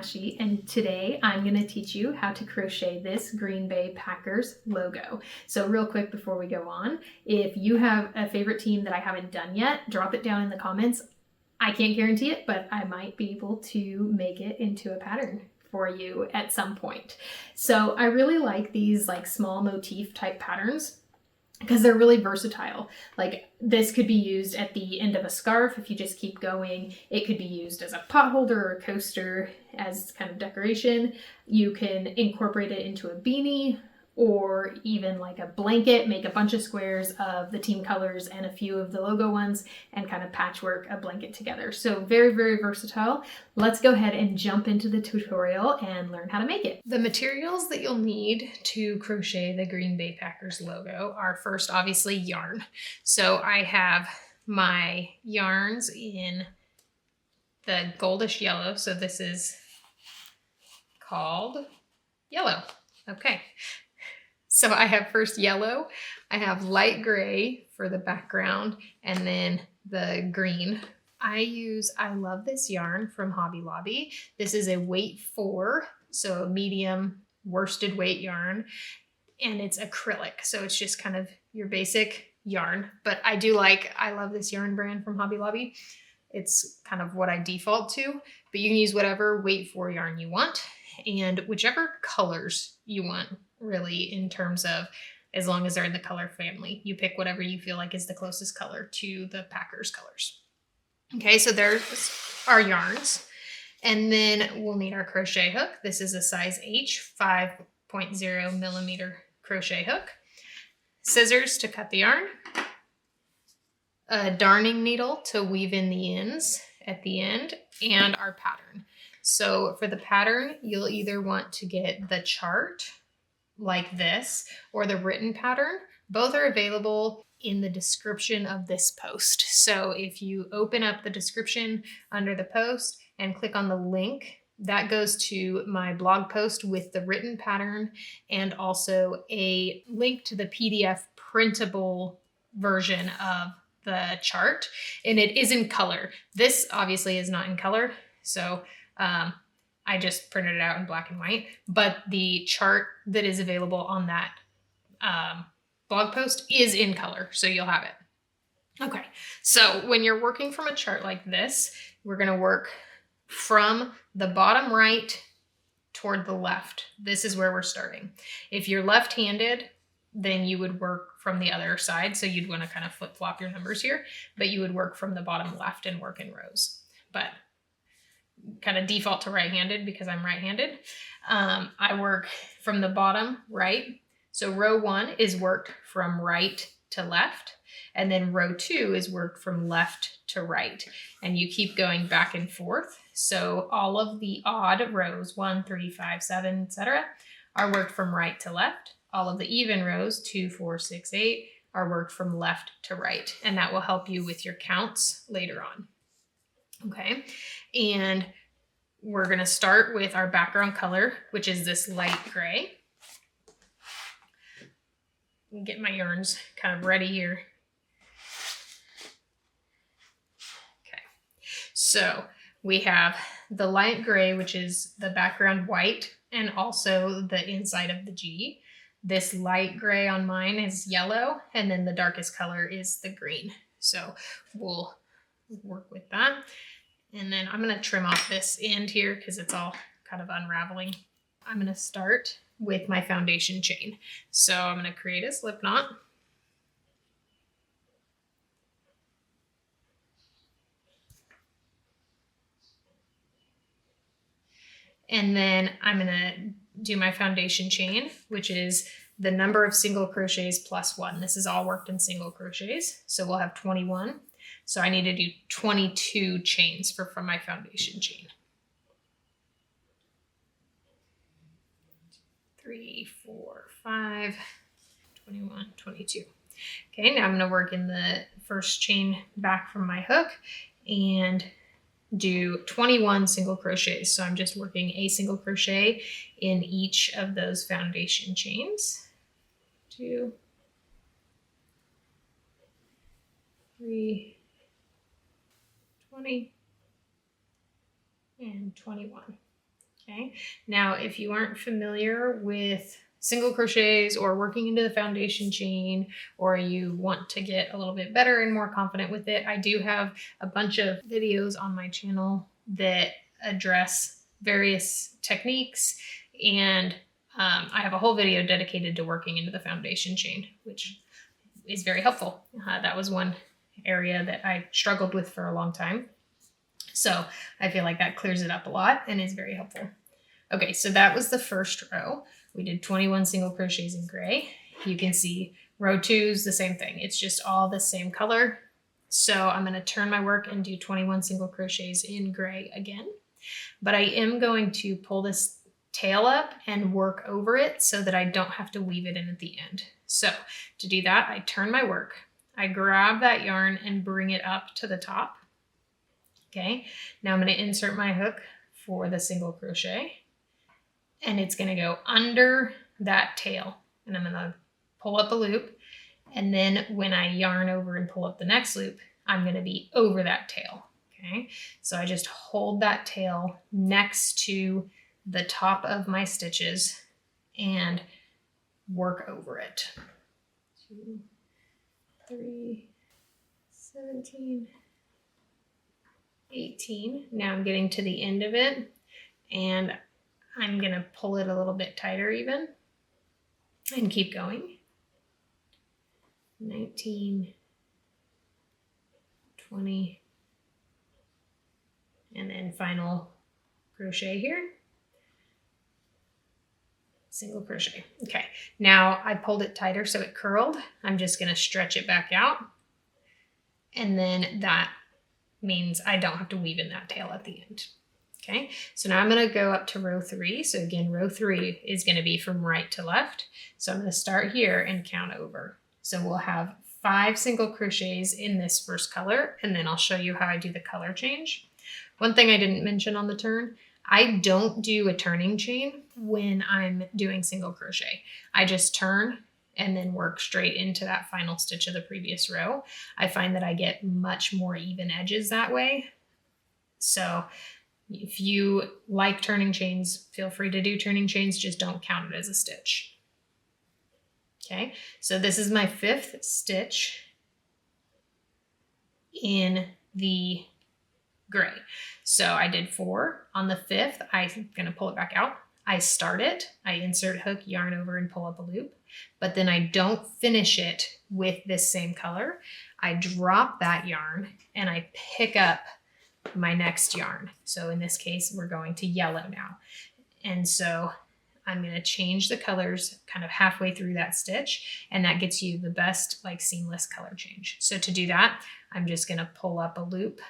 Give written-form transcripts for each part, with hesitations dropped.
Ashley, and today I'm going to teach you how to crochet this Green Bay Packers logo. So real quick before we go on, if you have a favorite team that I haven't done yet, drop it down in the comments. I can't guarantee it, but I might be able to make it into a pattern for you at some point. So I really like these like small motif type patterns because they're really versatile. Like this could be used at the end of a scarf if you just keep going. It could be used as a pot holder or a coaster as kind of decoration. You can incorporate it into a beanie or even like a blanket, make a bunch of squares of the team colors and a few of the logo ones and kind of patchwork a blanket together. So very, very versatile. Let's go ahead and jump into the tutorial and learn how to make it. The materials that you'll need to crochet the Green Bay Packers logo are first, obviously, yarn. So I have my yarns in the goldish yellow. So this is called yellow. Okay. So I have first yellow, I have light gray for the background, and then the green. I love this yarn from Hobby Lobby. This is a weight 4, so a medium worsted weight yarn, and it's acrylic. So it's just kind of your basic yarn, but I love this yarn brand from Hobby Lobby. It's kind of what I default to, but you can use whatever weight 4 yarn you want and whichever colors you want. Really, in terms of, as long as they're in the color family, you pick whatever you feel like is the closest color to the Packers colors. Okay, so there's our yarns, and then we'll need our crochet hook. This is a size H, 5.0 millimeter crochet hook, scissors to cut the yarn, a darning needle to weave in the ends at the end, and our pattern. So for the pattern, you'll either want to get the chart like this or the written pattern. Both are available in the description of this post. So if you open up the description under the post and click on the link, that goes to my blog post with the written pattern and also a link to the PDF printable version of the chart. And it is in color. This obviously is not in color. So I just printed it out in black and white, but the chart that is available on that blog post is in color, so you'll have it. Okay, so when you're working from a chart like this, we're going to work from the bottom right toward the left. This is where we're starting. If you're left-handed, then you would work from the other side, so you'd want to kind of flip-flop your numbers here, but you would work from the bottom left and work in rows. But kind of default to right-handed because I'm right-handed. I work from the bottom right. So row 1 is worked from right to left. And then row 2 is worked from left to right. And you keep going back and forth. So all of the odd rows, 1, 3, 5, 7, etc., are worked from right to left. All of the even rows, 2, 4, 6, 8, are worked from left to right. And that will help you with your counts later on. Okay, and we're going to start with our background color, which is this light gray. Get my yarns kind of ready here. Okay, so we have the light gray, which is the background white and also the inside of the G. This light gray on mine is yellow, and then the darkest color is the green. So we'll work with that. And then I'm going to trim off this end here because it's all kind of unraveling. I'm going to start with my foundation chain. So I'm going to create a slip knot. And then I'm going to do my foundation chain, which is the number of single crochets plus 1. This is all worked in single crochets. So we'll have 21. So I need to do 22 chains from my foundation chain. 3, 4, 5, 21, 22. Okay, now I'm going to work in the first chain back from my hook and do 21 single crochets. So I'm just working a single crochet in each of those foundation chains. 2, 3, 20, and 21. Okay, now if you aren't familiar with single crochets or working into the foundation chain, or you want to get a little bit better and more confident with it, I do have a bunch of videos on my channel that address various techniques, and I have a whole video dedicated to working into the foundation chain, which is very helpful. That was one area that I struggled with for a long time. So I feel like that clears it up a lot and is very helpful. Okay, so that was the first row. We did 21 single crochets in gray. You can see row 2 is the same thing. It's just all the same color. So I'm going to turn my work and do 21 single crochets in gray again. But I am going to pull this tail up and work over it so that I don't have to weave it in at the end. So to do that, I turn my work, I grab that yarn and bring it up to the top. Okay, now I'm going to insert my hook for the single crochet, and it's going to go under that tail, and I'm going to pull up a loop, and then when I yarn over and pull up the next loop, I'm going to be over that tail. Okay, so I just hold that tail next to the top of my stitches and work over it. 2, 3, 17, 18. Now I'm getting to the end of it, and I'm going to pull it a little bit tighter even and keep going. 19, 20, and then final crochet here. Single crochet. Okay, now I pulled it tighter so it curled. I'm just going to stretch it back out, and then that means I don't have to weave in that tail at the end. Okay, so now I'm going to go up to row 3. So again, row 3 is going to be from right to left. So I'm going to start here and count over. So we'll have 5 single crochets in this first color, and then I'll show you how I do the color change. One thing I didn't mention on the turn, I don't do a turning chain when I'm doing single crochet. I just turn and then work straight into that final stitch of the previous row. I find that I get much more even edges that way. So if you like turning chains, feel free to do turning chains, just don't count it as a stitch. Okay, so this is my 5th stitch in the gray. So I did 4. On the 5th, I'm going to pull it back out. I start it, I insert hook, yarn over, and pull up a loop, but then I don't finish it with this same color. I drop that yarn and I pick up my next yarn. So in this case, we're going to yellow now. And so I'm going to change the colors kind of halfway through that stitch, and that gets you the best like seamless color change. So to do that, I'm just going to pull up a loop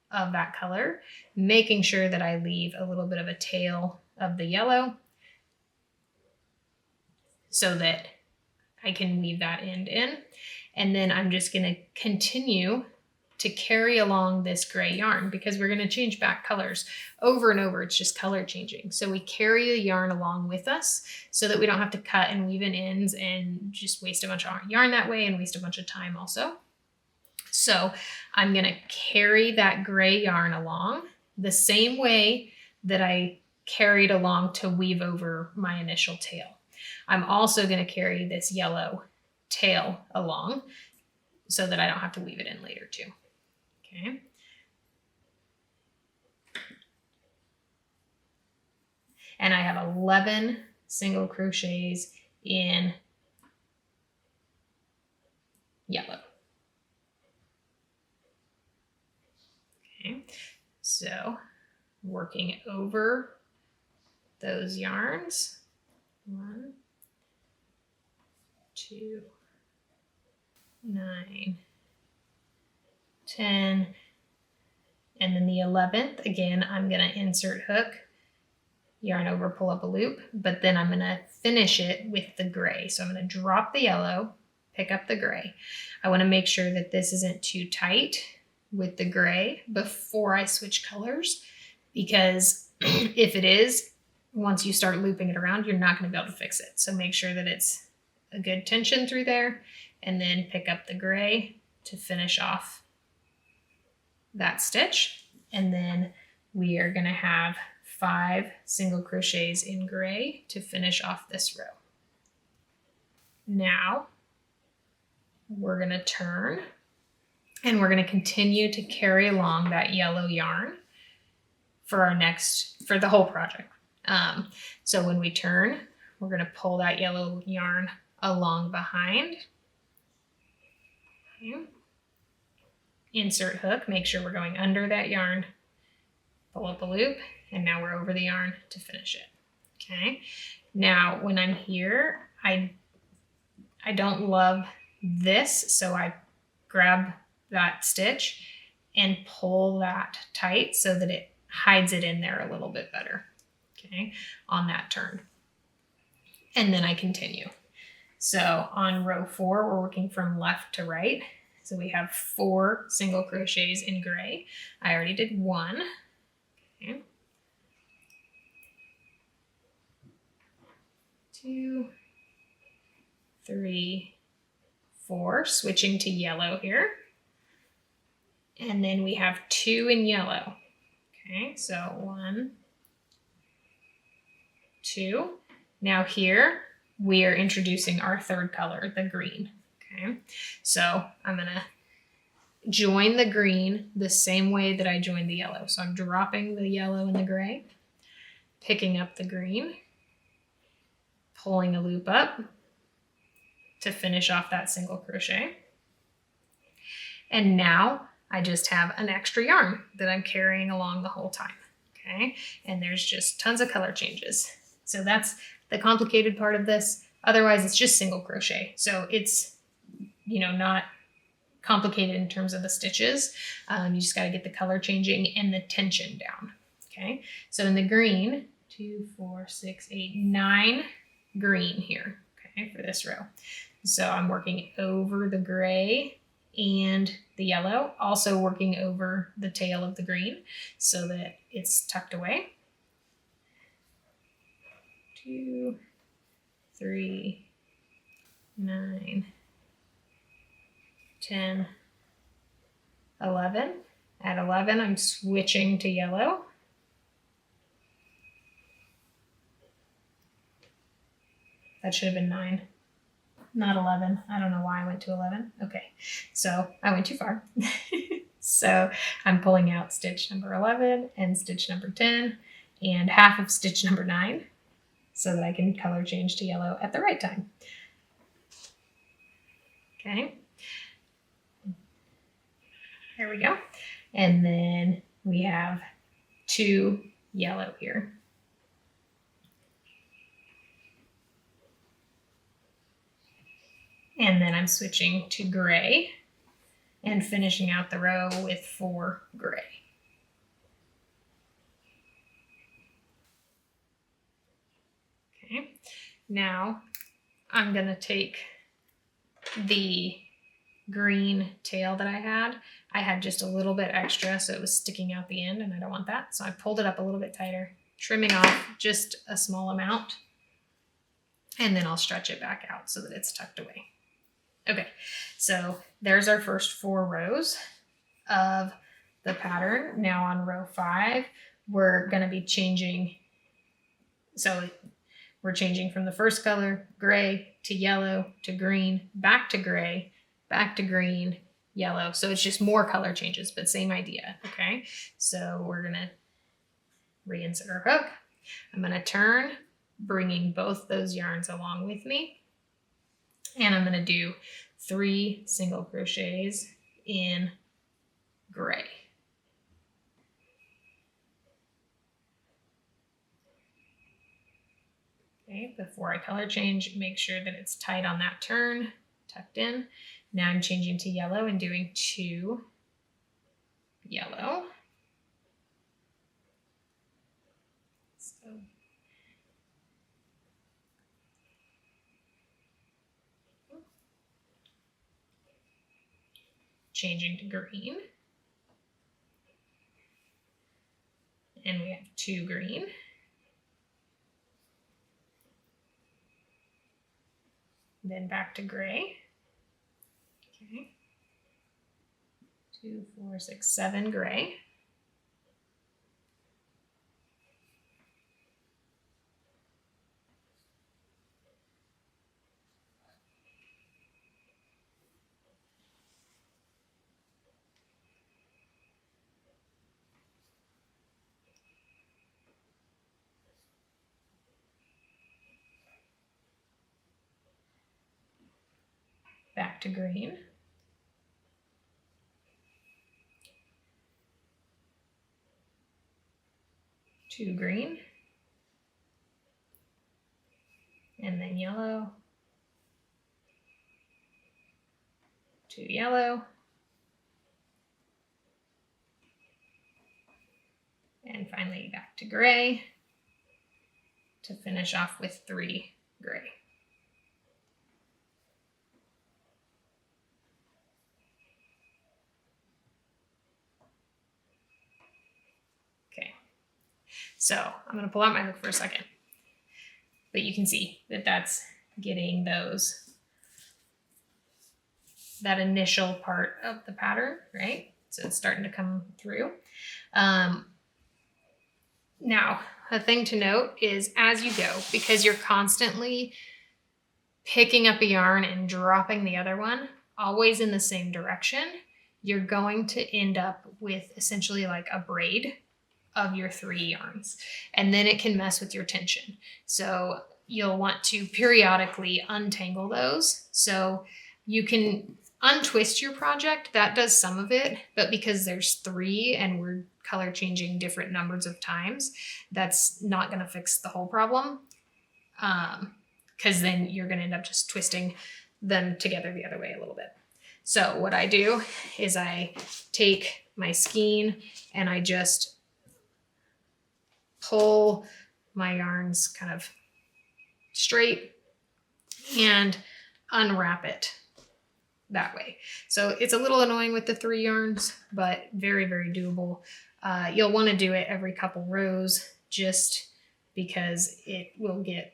of that color, making sure that I leave a little bit of a tail of the yellow so that I can weave that end in. And then I'm just going to continue to carry along this gray yarn because we're going to change back colors over and over. It's just color changing. So we carry the yarn along with us so that we don't have to cut and weave in ends and just waste a bunch of yarn that way and waste a bunch of time also. So I'm going to carry that gray yarn along the same way that I carried along to weave over my initial tail. I'm also going to carry this yellow tail along so that I don't have to weave it in later too. Okay. And I have 11 single crochets in yellow. Okay, so working over those yarns. 1, 2, 9, 10, and then the 11th, again, I'm going to insert hook, yarn over, pull up a loop, but then I'm going to finish it with the gray. So I'm going to drop the yellow, pick up the gray. I want to make sure that this isn't too tight with the gray before I switch colors, because if it is, once you start looping it around, you're not going to be able to fix it. So make sure that it's a good tension through there, and then pick up the gray to finish off that stitch. And then we are going to have 5 single crochets in gray to finish off this row. Now we're going to turn and we're going to continue to carry along that yellow yarn for the whole project. So when we turn, we're going to pull that yellow yarn along behind. Okay. Insert hook, make sure we're going under that yarn, pull up a loop, and now we're over the yarn to finish it. Okay. Now when I'm here, I don't love this, so I grab that stitch and pull that tight so that it hides it in there a little bit better, okay, on that turn. And then I continue. So on row 4, we're working from left to right. So we have 4 single crochets in gray. I already did 1. Okay. 2, 3, 4, switching to yellow here. And then we have 2 in yellow. Okay, so 1, 2. Now here we are introducing our third color, the green. Okay, so I'm gonna join the green the same way that I joined the yellow. So I'm dropping the yellow and the gray, picking up the green, pulling a loop up to finish off that single crochet. And now I just have an extra yarn that I'm carrying along the whole time. Okay, and there's just tons of color changes. So that's the complicated part of this. Otherwise, it's just single crochet. So it's, you know, not complicated in terms of the stitches. You just got to get the color changing and the tension down. Okay, so in the green, 2, 4, 6, 8, 9 green here. Okay, for this row. So I'm working over the gray and the yellow, also working over the tail of the green so that it's tucked away. 2, 3, 9, 10, 11. At 11, I'm switching to yellow. That should have been 9. Not 11. I don't know why I went to 11. Okay, so I went too far. So I'm pulling out stitch number 11 and stitch number 10 and half of stitch number 9 so that I can color change to yellow at the right time. Okay, there we go. And then we have 2 yellow here. And then I'm switching to gray and finishing out the row with 4 gray. Okay, now I'm going to take the green tail that I had just a little bit extra, so it was sticking out the end, and I don't want that. So I pulled it up a little bit tighter, trimming off just a small amount, and then I'll stretch it back out so that it's tucked away. Okay, so there's our first 4 rows of the pattern. Now on row 5, we're going to be changing. So we're changing from the first color, gray, to yellow, to green, back to gray, back to green, yellow. So it's just more color changes, but same idea. Okay, so we're going to reinsert our hook. I'm going to turn, bringing both those yarns along with me. And I'm going to do 3 single crochets in gray. Okay, before I color change, make sure that it's tight on that turn, tucked in. Now I'm changing to yellow and doing 2 yellow. So changing to green. And we have 2 green. Then back to gray. Okay. 2, 4, 6, 7 gray. back to green, to green, and then yellow, to yellow, and finally back to gray to finish off with 3 gray. Okay, so I'm going to pull out my hook for a second, but you can see that that's getting that initial part of the pattern, right? So it's starting to come through. Now, a thing to note is as you go, because you're constantly picking up a yarn and dropping the other one, always in the same direction, you're going to end up with essentially like a braid of your 3 yarns. And then it can mess with your tension. So you'll want to periodically untangle those. So you can untwist your project. That does some of it, but because there's 3 and we're color changing different numbers of times, that's not going to fix the whole problem. Because then you're going to end up just twisting them together the other way a little bit. So what I do is I take my skein and I just pull my yarns kind of straight and unwrap it that way. So it's a little annoying with the 3 yarns, but very, very doable. You'll want to do it every couple rows just because it will get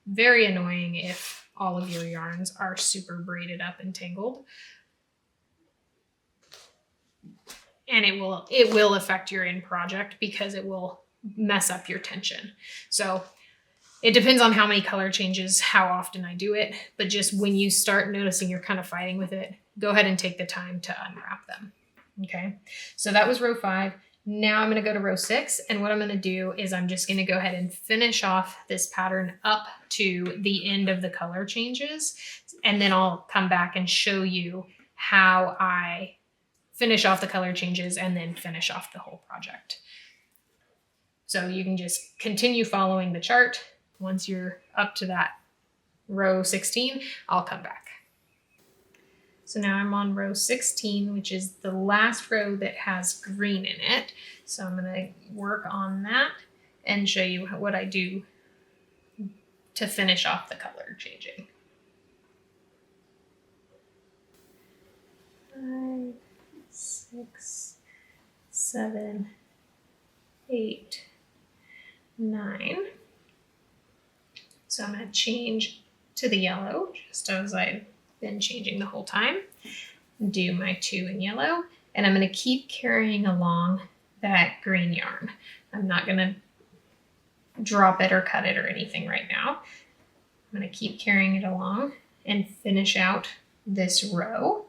very annoying if all of your yarns are super braided up and tangled. And it will affect your end project because it will mess up your tension. So it depends on how many color changes, how often I do it, but just when you start noticing you're kind of fighting with it, go ahead and take the time to unwrap them. Okay, so that was row 5. Now I'm going to go to row 6, and what I'm going to do is I'm just going to go ahead and finish off this pattern up to the end of the color changes, and then I'll come back and show you how I finish off the color changes and then finish off the whole project. So you can just continue following the chart. Once you're up to that row 16, I'll come back. So now I'm on row 16, which is the last row that has green in it. So I'm going to work on that and show you what I do to finish off the color changing. 5, 6, 7, 8, 9. So I'm going to change to the yellow, just as I've been changing the whole time. Do my 2 in yellow, and I'm going to keep carrying along that green yarn. I'm not going to drop it or cut it or anything right now. I'm going to keep carrying it along and finish out this row.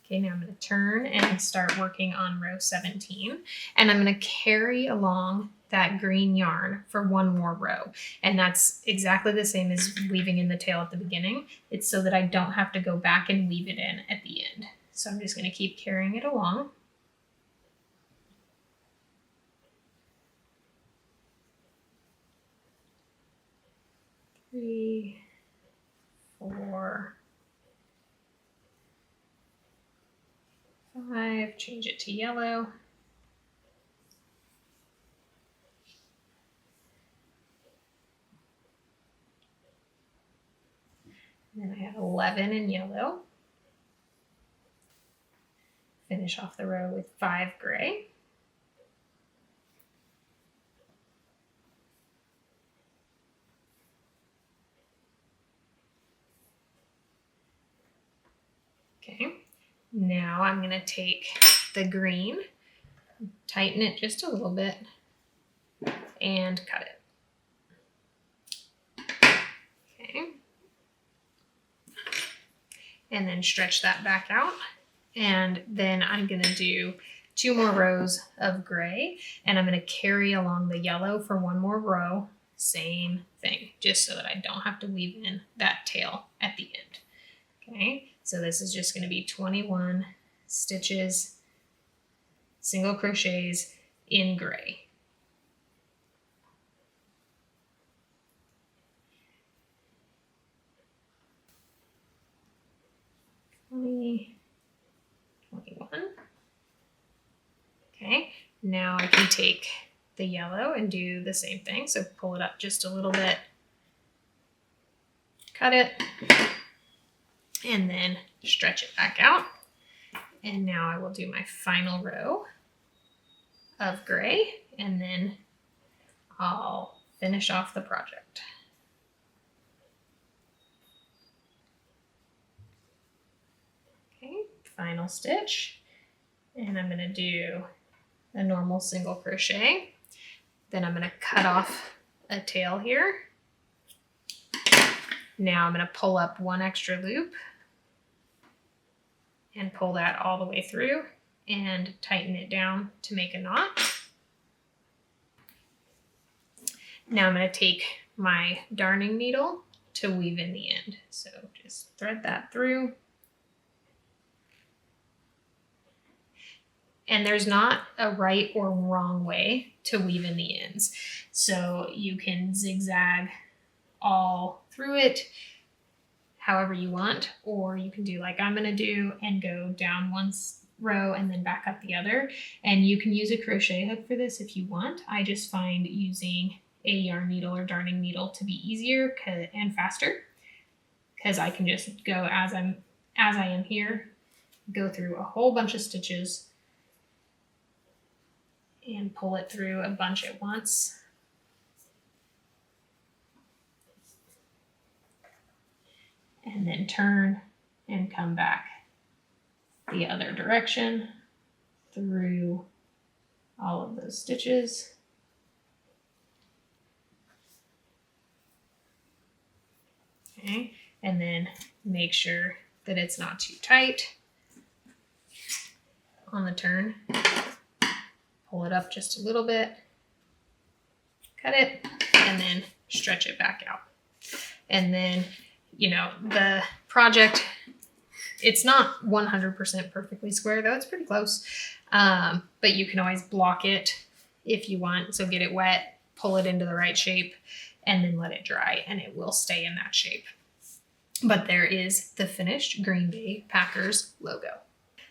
Okay, now I'm going to turn and start working on row 17, and I'm going to carry along that green yarn for 1 more row. And that's exactly the same as weaving in the tail at the beginning. It's so that I don't have to go back and weave it in at the end. So I'm just going to keep carrying it along. Three, 4, 5, change it to yellow. And then I have 11 in yellow. Finish off the row with 5 gray. Okay, now I'm going to take the green, tighten it just a little bit, and cut it. Okay. And then stretch that back out. And then I'm going to do 2 more rows of gray, and I'm going to carry along the yellow for 1 more row same thing, just so that I don't have to weave in that tail at the end. Okay, so this is just going to be 21 stitches, single crochets in gray. Twenty, 21. Okay, now I can take the yellow and do the same thing. So pull it up just a little bit, cut it, and then stretch it back out. And now I will do my final row of gray, and then I'll finish off the project. Okay, final stitch, and I'm going to do a normal single crochet. Then I'm going to cut off a tail here. Now I'm going to pull up one extra loop and pull that all the way through and tighten it down to make a knot. Now I'm going to take my darning needle to weave in the end. So just thread that through. And there's not a right or wrong way to weave in the ends. So you can zigzag all through it however you want, or you can do like I'm going to do and go down one row and then back up the other. And you can use a crochet hook for this if you want. I just find using a yarn needle or darning needle to be easier and faster, because I can just go as I am here, go through a whole bunch of stitches and pull it through a bunch at once. And then turn and come back the other direction through all of those stitches. Okay, and then make sure that it's not too tight on the turn. Pull it up just a little bit, cut it, and then stretch it back out. And then, you know, the project, it's not 100% perfectly square, though it's pretty close. But you can always block it if you want. So get it wet, pull it into the right shape, and then let it dry, and it will stay in that shape. But there is the finished Green Bay Packers logo.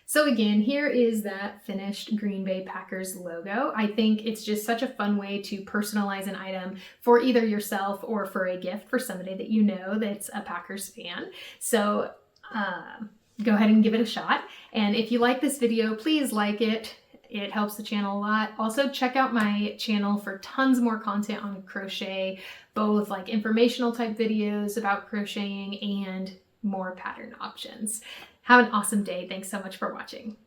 So again, here is that finished Green Bay Packers logo. I think it's just such a fun way to personalize an item for either yourself or for a gift for somebody that you know that's a Packers fan. So go ahead and give it a shot. And if you like this video, please like it. It helps the channel a lot. Also, check out my channel for tons more content on crochet, both like informational type videos about crocheting and more pattern options. Have an awesome day. Thanks so much for watching.